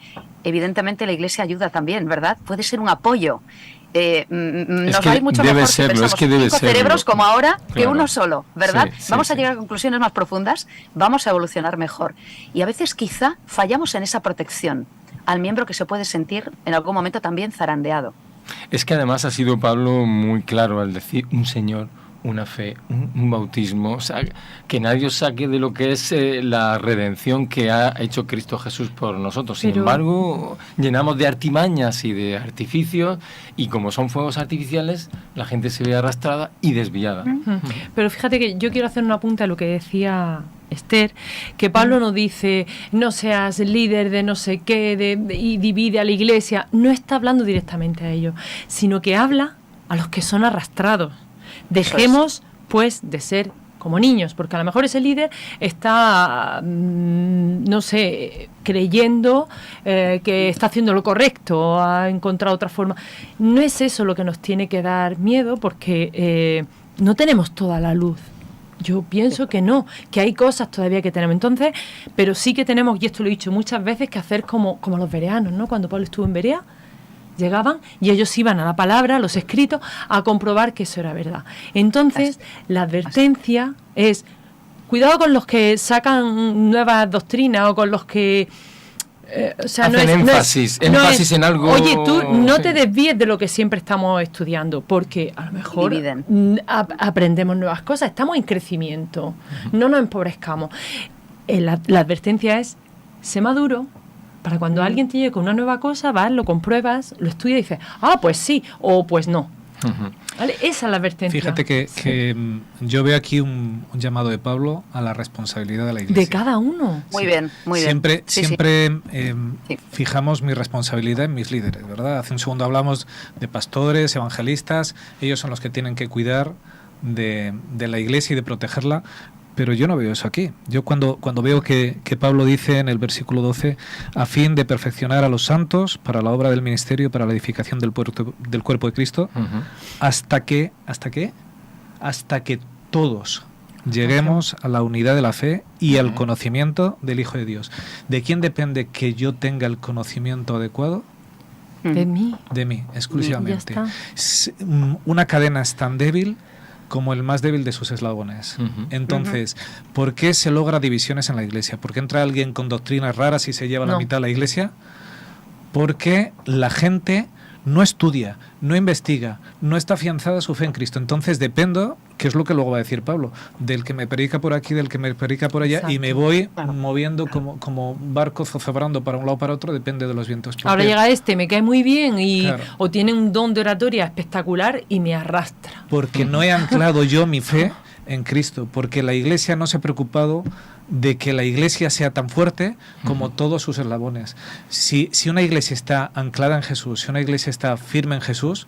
Speaker 6: Evidentemente la Iglesia ayuda también, ¿verdad? Puede ser un apoyo. Nos va a ir mucho mejor si pensamos 5 cerebros como ahora que uno solo, ¿verdad? Vamos a llegar a conclusiones más profundas, vamos a evolucionar mejor. Y a veces quizá fallamos en esa protección al miembro que se puede sentir en algún momento también zarandeado.
Speaker 2: Es que además ha sido Pablo muy claro al decir un Señor, una fe, un bautismo, o sea, que nadie os saque de lo que es la redención que ha hecho Cristo Jesús por nosotros. Sin embargo, llenamos de artimañas y de artificios, y como son fuegos artificiales, la gente se ve arrastrada y desviada.
Speaker 7: Pero fíjate que yo quiero hacer un apunte a lo que decía Esther, que Pablo no dice no seas líder de no sé qué y divide a la Iglesia. No está hablando directamente a ellos, sino que habla a los que son arrastrados. Dejemos, pues, de ser como niños, porque a lo mejor ese líder está, no sé, creyendo que está haciendo lo correcto, ha encontrado otra forma. No es eso lo que nos tiene que dar miedo, porque no tenemos toda la luz. Yo pienso que no, que hay cosas todavía que tenemos. Entonces, pero sí que tenemos, y esto lo he dicho muchas veces, que hacer como los bereanos, ¿no? Cuando Pablo estuvo en Berea, llegaban y ellos iban a la palabra, a los escritos, a comprobar que eso era verdad. Entonces, la advertencia es, cuidado con los que sacan nuevas doctrinas o con los que...
Speaker 2: hacen énfasis en algo.
Speaker 7: Oye, tú no te desvíes de lo que siempre estamos estudiando, porque a lo mejor aprendemos nuevas cosas, estamos en crecimiento, no nos empobrezcamos. La advertencia es, sé maduro, para cuando alguien te llegue con una nueva cosa, vas, lo compruebas, lo estudias y dices, pues sí, o pues no. ¿Vale? Esa es la advertencia.
Speaker 5: Fíjate que yo veo aquí un llamado de Pablo a la responsabilidad de la Iglesia.
Speaker 7: De cada uno.
Speaker 6: Muy bien, muy bien.
Speaker 5: Siempre fijamos mi responsabilidad en mis líderes, ¿verdad? Hace un segundo hablamos de pastores, evangelistas, ellos son los que tienen que cuidar de la Iglesia y de protegerla. Pero yo no veo eso aquí. Yo cuando veo que Pablo dice en el versículo 12, a fin de perfeccionar a los santos para la obra del ministerio, para la edificación del cuerpo de Cristo, hasta que todos lleguemos a la unidad de la fe y al conocimiento del Hijo de Dios. ¿De quién depende que yo tenga el conocimiento adecuado?
Speaker 7: De mí.
Speaker 5: De mí, exclusivamente.
Speaker 7: Ya está.
Speaker 5: Una cadena es tan débil como el más débil de sus eslabones. Entonces, ¿por qué se logra divisiones en la Iglesia? ¿Por qué entra alguien con doctrinas raras y se lleva la mitad de la Iglesia? Porque la gente no estudia, no investiga, no está afianzada su fe en Cristo. Entonces dependo, que es lo que luego va a decir Pablo, del que me predica por aquí, del que me predica por allá. Exacto. Y me voy moviendo como barco zozobrando para un lado o para otro, depende de los vientos.
Speaker 7: Ahora llega me cae muy bien o tiene un don de oratoria espectacular y me arrastra.
Speaker 5: Porque no he anclado yo mi fe en Cristo, porque la Iglesia no se ha preocupado de que la Iglesia sea tan fuerte como todos sus eslabones. Si una Iglesia está anclada en Jesús, si una Iglesia está firme en Jesús,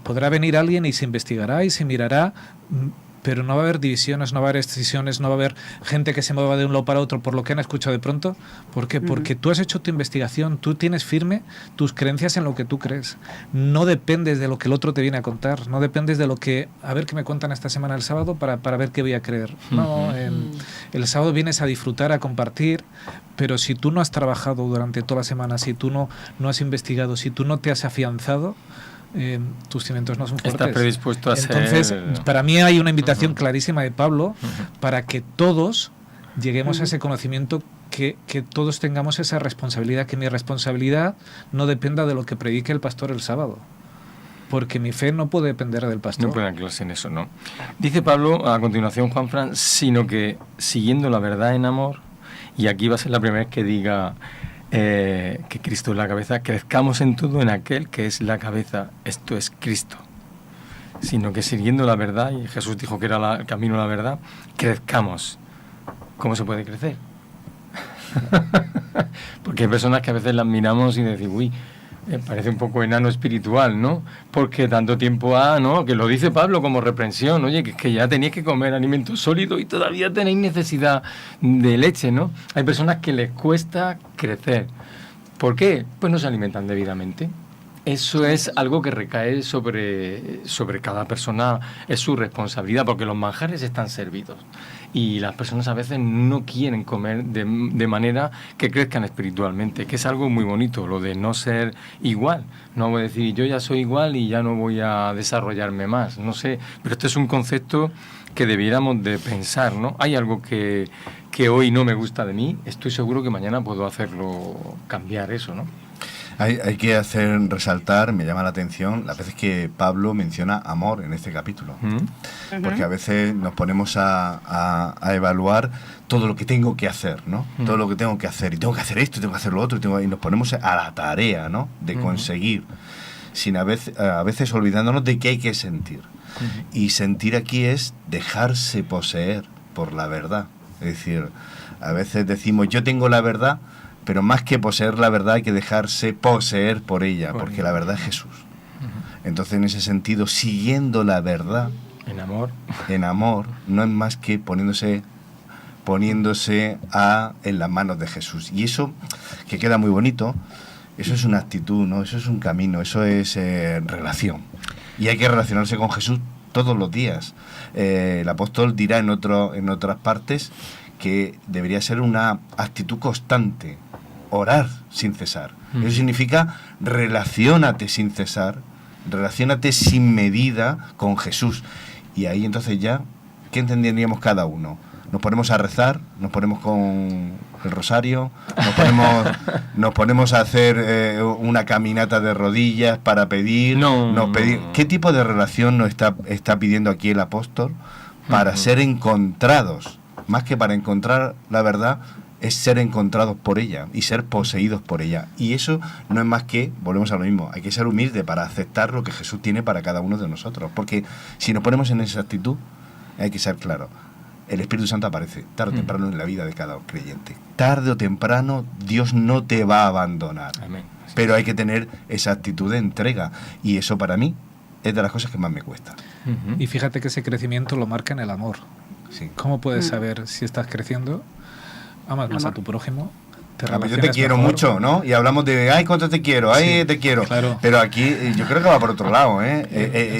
Speaker 5: podrá venir alguien y se investigará y se mirará, pero no va a haber divisiones, no va a haber excisiones, no va a haber gente que se mueva de un lado para otro por lo que han escuchado de pronto. ¿Por qué? Porque tú has hecho tu investigación, tú tienes firme tus creencias en lo que tú crees. No dependes de lo que el otro te viene a contar, no dependes de lo que, a ver qué me cuentan esta semana el sábado para ver qué voy a creer. No, el sábado vienes a disfrutar, a compartir, pero si tú no has trabajado durante toda la semana, si tú no has investigado, si tú no te has afianzado, tus cimientos no son fuertes.
Speaker 2: Estás predispuesto a
Speaker 5: Entonces, para mí hay una invitación clarísima de Pablo para que todos lleguemos a ese conocimiento, que todos tengamos esa responsabilidad, que mi responsabilidad no dependa de lo que predique el pastor el sábado, porque mi fe no puede depender del pastor.
Speaker 2: No puede anclarse en eso, ¿no? Dice Pablo, a continuación, Juanfran, sino que siguiendo la verdad en amor, y aquí va a ser la primera vez que diga que Cristo es la cabeza, crezcamos en todo en aquel que es la cabeza, esto es Cristo, sino que siguiendo la verdad, y Jesús dijo que era el camino a la verdad, crezcamos. ¿Cómo se puede crecer? Porque hay personas que a veces las miramos y decimos, uy, parece un poco enano espiritual, ¿no? Porque tanto tiempo ¿no? Que lo dice Pablo como reprensión, oye, que ya tenéis que comer alimentos sólidos y todavía tenéis necesidad de leche, ¿no? Hay personas que les cuesta crecer. ¿Por qué? Pues no se alimentan debidamente. Eso es algo que recae sobre cada persona, es su responsabilidad, porque los manjares están servidos y las personas a veces no quieren comer de manera que crezcan espiritualmente, que es algo muy bonito, lo de no ser igual. No voy a decir, yo ya soy igual y ya no voy a desarrollarme más, no sé, pero esto es un concepto que debiéramos de pensar, ¿no? Hay algo que hoy no me gusta de mí, estoy seguro que mañana puedo hacerlo cambiar eso, ¿no?
Speaker 4: Hay que resaltar, me llama la atención, las veces que Pablo menciona amor en este capítulo. Porque a veces nos ponemos a evaluar todo lo que tengo que hacer, ¿no? Todo lo que tengo que hacer. Y tengo que hacer esto, y tengo que hacer lo otro. Y nos ponemos a la tarea, ¿no? De conseguir. Sin a veces olvidándonos de que hay que sentir. Y sentir aquí es dejarse poseer por la verdad. Es decir, a veces decimos, yo tengo la verdad, pero más que poseer la verdad hay que dejarse poseer por ella, porque la verdad es Jesús. Entonces, en ese sentido, siguiendo la verdad
Speaker 2: En amor.
Speaker 4: En amor, no es más que poniéndose en las manos de Jesús. Y eso, que queda muy bonito, eso es una actitud, ¿no? Eso es un camino, eso es relación. Y hay que relacionarse con Jesús todos los días. El apóstol dirá en otras partes que debería ser una actitud constante, orar sin cesar. Eso significa relaciónate sin cesar, relaciónate sin medida con Jesús. Y ahí entonces ya, ¿qué entenderíamos cada uno? Nos ponemos a rezar, nos ponemos con el rosario, nos ponemos a hacer una caminata de rodillas para pedir. ¿Qué tipo de relación nos está pidiendo aquí el apóstol para ser encontrados? Más que para encontrar la verdad, es ser encontrados por ella y ser poseídos por ella. Y eso no es más que, volvemos a lo mismo, hay que ser humilde para aceptar lo que Jesús tiene para cada uno de nosotros. Porque si nos ponemos en esa actitud, hay que ser claro. El Espíritu Santo aparece tarde o temprano en la vida de cada creyente. Tarde o temprano Dios no te va a abandonar.
Speaker 2: Amén.
Speaker 4: Pero hay que tener esa actitud de entrega. Y eso para mí es de las cosas que más me cuesta.
Speaker 5: Y fíjate que ese crecimiento lo marca en el amor.
Speaker 4: Sí.
Speaker 5: ¿Cómo puedes saber si estás creciendo? Amas más a tu prójimo.
Speaker 4: Yo te quiero mucho, ¿no? Y hablamos de, ay, cuánto te quiero, ay, te quiero.
Speaker 5: Claro.
Speaker 4: Pero aquí yo creo que va por otro lado, ¿eh?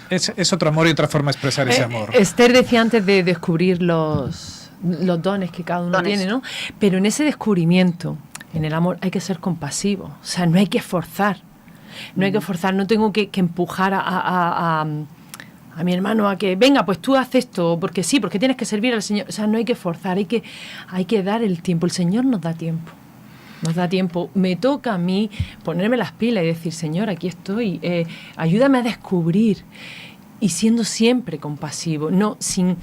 Speaker 5: Es otro amor y otra forma de expresar ese amor.
Speaker 7: Esther decía antes de descubrir los dones que cada uno tiene, ¿no? Pero en ese descubrimiento, en el amor, hay que ser compasivo. O sea, no hay que forzar. No hay que forzar, no tengo que empujar a mi hermano a que, venga, pues tú haz esto, porque sí, porque tienes que servir al Señor. O sea, no hay que forzar, hay que dar el tiempo. El Señor nos da tiempo. Nos da tiempo. Me toca a mí ponerme las pilas y decir, Señor, aquí estoy, ayúdame a descubrir. Y siendo siempre compasivo, no sin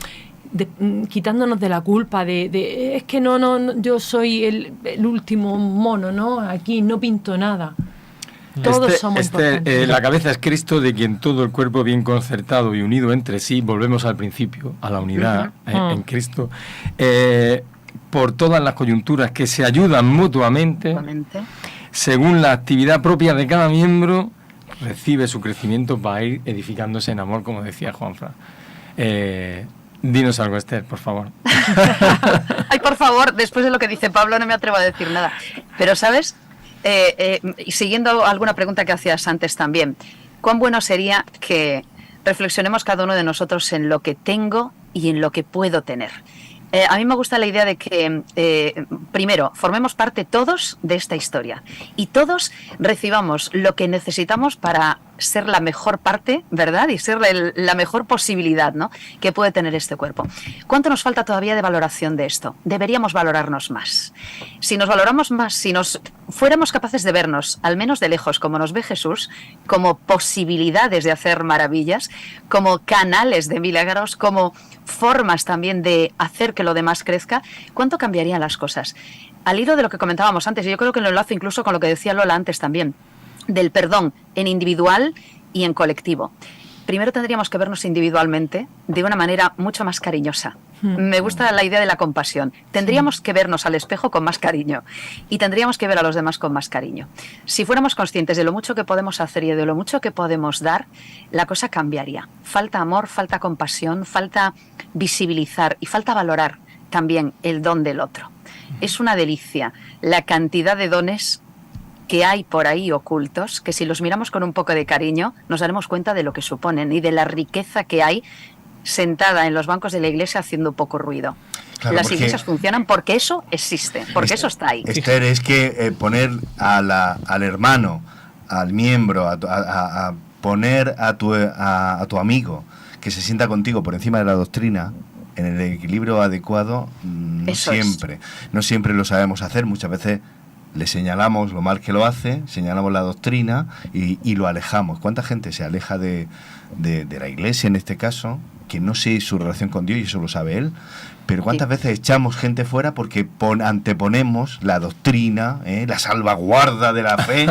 Speaker 7: quitándonos de la culpa de es que no, yo soy el último mono, ¿no? Aquí no pinto nada. Todos somos importantes.
Speaker 2: La cabeza es Cristo, de quien todo el cuerpo bien concertado y unido entre sí, volvemos al principio, a la unidad en Cristo, por todas las coyunturas que se ayudan mutuamente, según la actividad propia de cada miembro, recibe su crecimiento para ir edificándose en amor, como decía Juanfran. Dinos algo, Esther, por favor.
Speaker 6: Ay, por favor, después de lo que dice Pablo no me atrevo a decir nada. Pero, ¿sabes? Y siguiendo alguna pregunta que hacías antes también, ¿cuán bueno sería que reflexionemos cada uno de nosotros en lo que tengo y en lo que puedo tener? A mí me gusta la idea de que, primero, formemos parte todos de esta historia y todos recibamos lo que necesitamos para ser la mejor parte, ¿verdad? Y ser la mejor posibilidad, ¿no?, que puede tener este cuerpo. ¿Cuánto nos falta todavía de valoración de esto? Deberíamos valorarnos más. Si nos valoramos más, si nos fuéramos capaces de vernos, al menos de lejos, como nos ve Jesús, como posibilidades de hacer maravillas, como canales de milagros, como formas también de hacer que lo demás crezca, ¿cuánto cambiarían las cosas? Al hilo de lo que comentábamos antes, y yo creo que lo enlazo incluso con lo que decía Lola antes también, del perdón en individual y en colectivo. Primero tendríamos que vernos individualmente de una manera mucho más cariñosa. Me gusta la idea de la compasión. Tendríamos que vernos al espejo con más cariño y tendríamos que ver a los demás con más cariño. Si fuéramos conscientes de lo mucho que podemos hacer y de lo mucho que podemos dar, la cosa cambiaría. Falta amor, falta compasión, falta visibilizar y falta valorar también el don del otro. Es una delicia la cantidad de dones que hay por ahí ocultos, que si los miramos con un poco de cariño nos daremos cuenta de lo que suponen y de la riqueza que hay sentada en los bancos de la iglesia haciendo poco ruido. Claro, las iglesias funcionan porque eso existe, porque eso está ahí.
Speaker 4: Esther, es que poner al hermano, al miembro, a poner a tu amigo que se sienta contigo por encima de la doctrina, en el equilibrio adecuado, no siempre lo sabemos hacer. Muchas veces le señalamos lo mal que lo hace, señalamos la doctrina y lo alejamos. ¿Cuánta gente se aleja de la iglesia en este caso, que no sé su relación con Dios y eso lo sabe él? Pero ¿cuántas veces echamos gente fuera porque anteponemos la doctrina, la salvaguarda de la fe,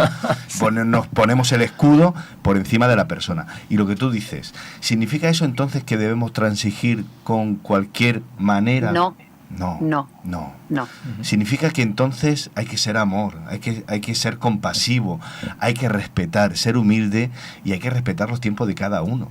Speaker 4: nos ponemos el escudo por encima de la persona? Y lo que tú dices, ¿significa eso entonces que debemos transigir con cualquier manera?
Speaker 6: No.
Speaker 4: Significa que entonces hay que ser amor, hay que ser compasivo, hay que respetar, ser humilde y hay que respetar los tiempos de cada uno.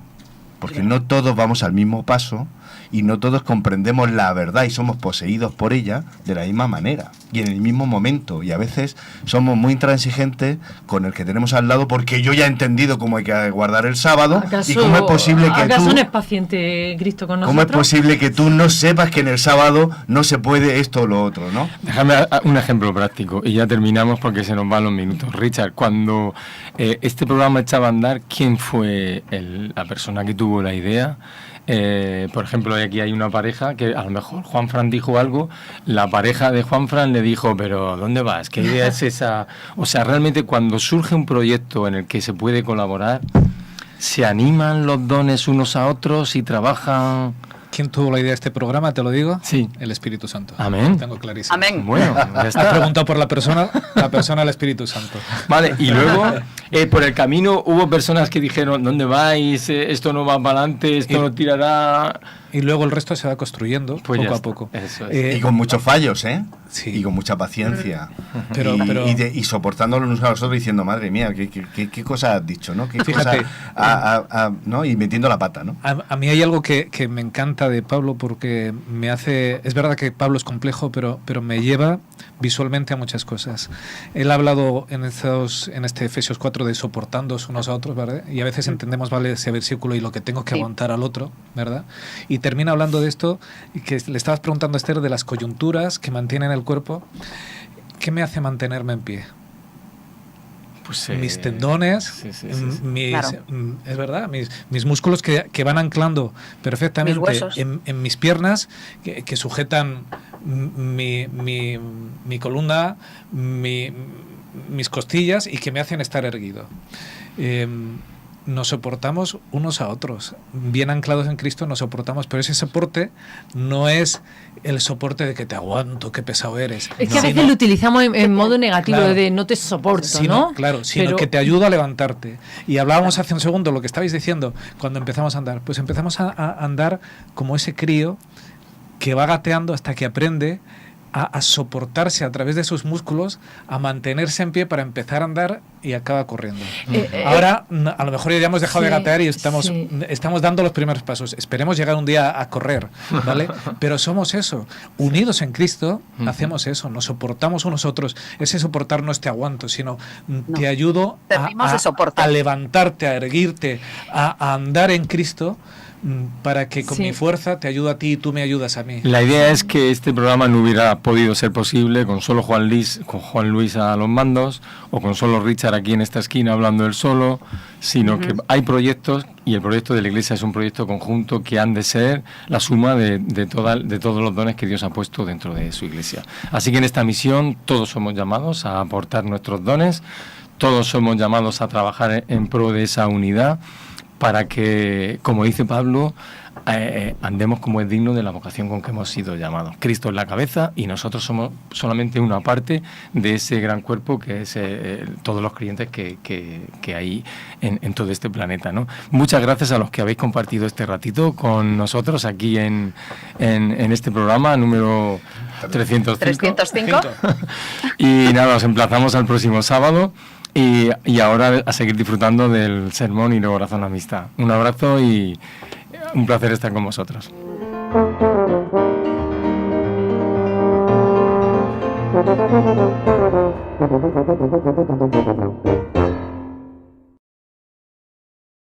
Speaker 4: porque no todos vamos al mismo paso y no todos comprendemos la verdad y somos poseídos por ella de la misma manera y en el mismo momento, y a veces somos muy intransigentes con el que tenemos al lado porque yo ya he entendido cómo hay que guardar el sábado. ¿Y cómo es posible que
Speaker 7: ¿acaso
Speaker 4: tú,
Speaker 7: no es paciente Cristo con nosotros?
Speaker 4: cómo es posible que tú no sepas que en el sábado no se puede esto o lo otro, ¿no?
Speaker 2: Déjame un ejemplo práctico y ya terminamos porque se nos van los minutos. Richard, cuando este programa echaba a andar, ¿quién fue la persona que tuvo la idea? Por ejemplo, aquí hay una pareja que a lo mejor Juanfran dijo algo, la pareja de Juanfran le dijo, pero ¿dónde vas? ¿Qué idea es esa? O sea, realmente cuando surge un proyecto en el que se puede colaborar, se animan los dones unos a otros y trabajan...
Speaker 5: ¿Quién tuvo la idea de este programa? ¿Te lo digo?
Speaker 2: Sí.
Speaker 5: El Espíritu Santo.
Speaker 2: Amén.
Speaker 5: Lo tengo clarísimo.
Speaker 6: Amén.
Speaker 2: Bueno, ya
Speaker 5: Has
Speaker 2: está.
Speaker 5: preguntado por la persona del Espíritu Santo.
Speaker 2: Vale, y luego por el camino hubo personas que dijeron, ¿dónde vais? Esto no va para adelante, esto no tirará...
Speaker 5: Y luego el resto se va construyendo
Speaker 2: Pues ya
Speaker 5: poco a
Speaker 2: está.
Speaker 5: poco.
Speaker 2: Eso es.
Speaker 4: Y con muchos fallos, ¿eh?
Speaker 5: Sí.
Speaker 4: Y con mucha paciencia.
Speaker 5: Pero-
Speaker 4: y soportándolo unos a los otros diciendo, madre mía, qué cosa has dicho, ¿no? ¿Qué
Speaker 5: Fíjate.
Speaker 4: cosa ¿no? Y metiendo la pata, ¿no?
Speaker 5: A mí hay algo que me encanta de Pablo porque me hace... Es verdad que Pablo es complejo, pero me lleva visualmente a muchas cosas. Él ha hablado en este Efesios 4 de soportándoos unos a otros, ¿verdad? Y a veces entendemos, vale, ese versículo y lo que tengo que
Speaker 6: Sí.
Speaker 5: aguantar al otro, ¿verdad? Y termina hablando de esto, y que le estabas preguntando a Esther de las coyunturas que mantienen el cuerpo. ¿Qué me hace mantenerme en pie?
Speaker 2: Pues,
Speaker 5: Mis tendones,
Speaker 2: sí.
Speaker 6: Claro.
Speaker 5: es verdad, mis músculos que van anclando perfectamente
Speaker 6: Mis huesos.
Speaker 5: en mis piernas, que sujetan mi columna, mis costillas y que me hacen estar erguido. Nos soportamos unos a otros, bien anclados en Cristo nos soportamos, pero ese soporte no es el soporte de que te aguanto, qué pesado eres.
Speaker 7: Es que a
Speaker 5: sino-
Speaker 7: veces lo utilizamos en modo negativo,
Speaker 5: Claro.
Speaker 7: de no te soporto,
Speaker 5: sino,
Speaker 7: ¿no?
Speaker 5: Claro, sino
Speaker 7: Pero-
Speaker 5: que te ayuda a levantarte. Y hablábamos hace un segundo lo que estabais diciendo cuando empezamos a andar. Pues empezamos a andar como ese crío que va gateando hasta que aprende a soportarse a través de sus músculos, a mantenerse en pie para empezar a andar y acaba corriendo. Ahora, a lo mejor ya hemos dejado de
Speaker 7: sí,
Speaker 5: gatear y estamos dando los primeros pasos. Esperemos llegar un día a correr, ¿vale? Pero somos eso. Unidos en Cristo, hacemos eso. Nos soportamos unos a otros. Ese soportar no es te aguanto, sino te ayudo
Speaker 6: Servimos de soporte.
Speaker 5: a levantarte, a erguirte, a andar en Cristo, para que con
Speaker 7: Sí.
Speaker 5: mi fuerza te ayudo a ti y tú me ayudas a mí.
Speaker 2: La idea es que este programa no hubiera podido ser posible con solo Juan Luis a los mandos o con solo Richard aquí en esta esquina hablando él solo, sino que hay proyectos y el proyecto de la Iglesia es un proyecto conjunto que han de ser la suma de todos los dones que Dios ha puesto dentro de su Iglesia. Así que en esta misión todos somos llamados a aportar nuestros dones, todos somos llamados a trabajar en pro de esa unidad para que, como dice Pablo, andemos como es digno de la vocación con que hemos sido llamados. Cristo es la cabeza y nosotros somos solamente una parte de ese gran cuerpo que es todos los creyentes que hay en todo este planeta, ¿no? Muchas gracias a los que habéis compartido este ratito con nosotros aquí en este programa número 305.
Speaker 6: 305.
Speaker 2: Y nada, os emplazamos al próximo sábado. Y ahora a seguir disfrutando del sermón y luego Razón Amistad. Un abrazo y un placer estar con vosotros.